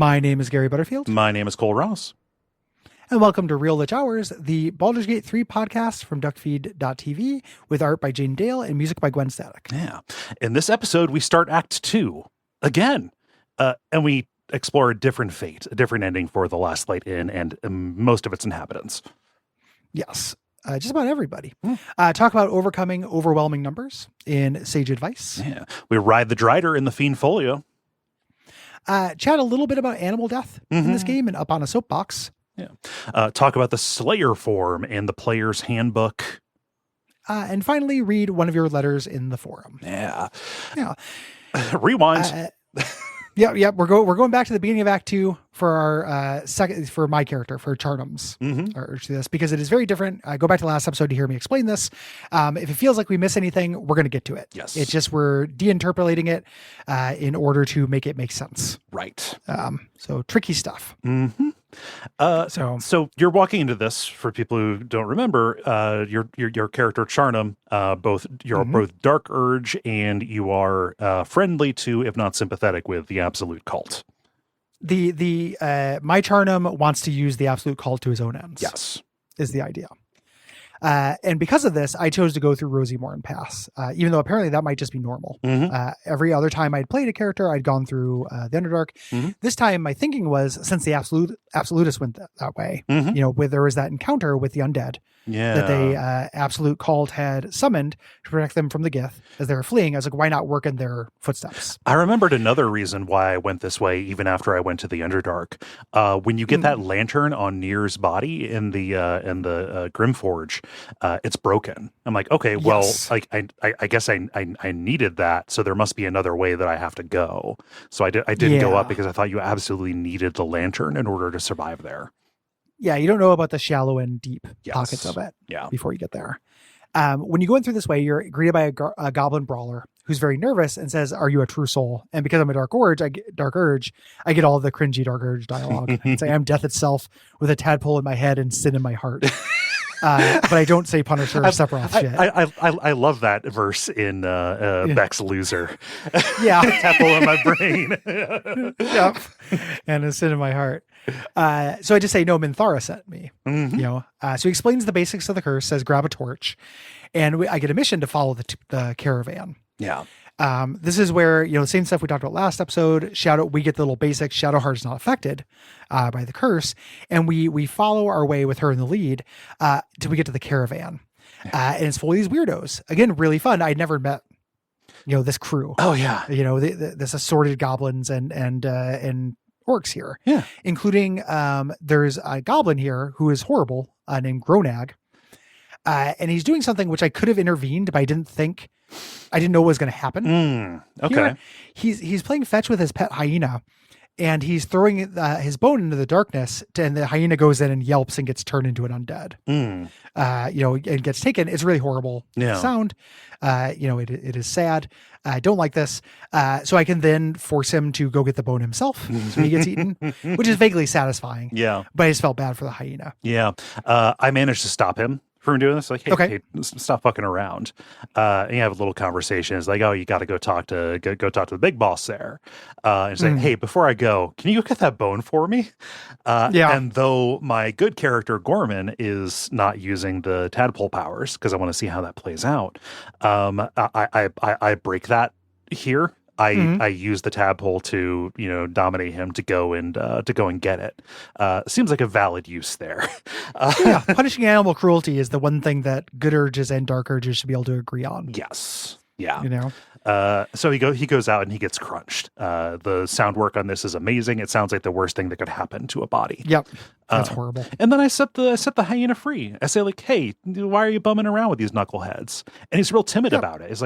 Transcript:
My name is Gary Butterfield. My name is Cole Ross. And welcome to Real Lich Hours, the Baldur's Gate 3 podcast from Duckfeed.tv, with art by Jane Dale and music by Gwen Static. Yeah. In this episode, we start Act 2 again, and we explore a different fate, a different ending for the Last Light Inn and most of its inhabitants. Yes. Just about everybody. Talk about overcoming overwhelming numbers in Sage Advice. Yeah. We ride the Drider in the Fiend Folio. Chat a little bit about animal death in this game and up on a soapbox. Yeah. Talk about the Slayer form and the player's handbook. And finally, read one of your letters in the forum. Yeah. Yeah. Rewind. Yeah. We're going back to the beginning of Act 2 for our for my character, for Charnum's urge to this, because it is very different. Go back to the last episode to hear me explain this. If it feels like we miss anything, we're going to get to it. Yes. It's just we're de-interpolating it in order to make it make sense. Right. So tricky stuff. Mm-hmm. So you're walking into this, for people who don't remember, your character Charnum, both Dark Urge and you are friendly to, if not sympathetic with, the Absolute Cult. My Charnum wants to use the Absolute Cult to his own ends. Yes, is the idea. And because of this, I chose to go through Rosie Morn Pass, even though apparently that might just be normal. Every other time I'd played a character, I'd gone through the Underdark. This time, my thinking was, since the Absolutists went that way, where there was that encounter with the undead, that they Absolute Cult had summoned to protect them from the Gith as they were fleeing. I was like, why not work in their footsteps? I remembered another reason why I went this way, even after I went to the Underdark. When you get that lantern on Nir's body in the Grimforge, it's broken. I'm like, okay, well, like I guess I needed that, so there must be another way that I have to go. So I didn't go up because I thought you absolutely needed the lantern in order to survive there. Yeah, you don't know about the shallow and deep pockets of it before you get there. When you go in through this way, you're greeted by a goblin brawler who's very nervous and says, "Are you a true soul?" And because I'm a Dark Urge, I get all the cringy Dark Urge dialogue. I say, "I'm death itself with a tadpole in my head and sin in my heart." But I don't say Punisher or Sephiroth shit. I love that verse in Beck's Loser. Yeah. Tadpole in my brain. Yep. And a sin in my heart. So I just say, no, Minthara sent me. So he explains the basics of the curse, says grab a torch, and I get a mission to follow the caravan. Yeah. This is where, the same stuff we talked about last episode. we get the little basics. Shadowheart is not affected by the curse, and we follow our way with her in the lead till we get to the caravan, and it's full of these weirdos. Again, really fun. I'd never met this crew. Oh yeah. This assorted goblins and orcs here. Yeah, including there's a goblin here who is horrible named Gronag, and he's doing something which I could have intervened, but I didn't know what was going to happen. Okay. Here, he's playing fetch with his pet hyena, and he's throwing his bone into the darkness, and the hyena goes in and yelps and gets turned into an undead. And gets taken. It's really horrible sound. It is sad. I don't like this. So I can then force him to go get the bone himself, so he gets eaten, which is vaguely satisfying. Yeah. But I just felt bad for the hyena. Yeah. I managed to stop him from doing this. Like, hey, stop fucking around. And you have a little conversation. It's like, oh, you got to go talk to the big boss there. And say, hey, before I go, can you go get that bone for me? And though my good character Gorman is not using the tadpole powers because I want to see how that plays out, I break that here. I use the tadpole to dominate him to go and get it. Seems like a valid use there. Punishing animal cruelty is the one thing that good urges and dark urges should be able to agree on. Yes. Yeah. So he goes out and he gets crunched. The sound work on this is amazing. It sounds like the worst thing that could happen to a body. Yep. That's horrible. And then I set the hyena free. I say, like, hey, why are you bumming around with these knuckleheads? And he's real timid about it. He's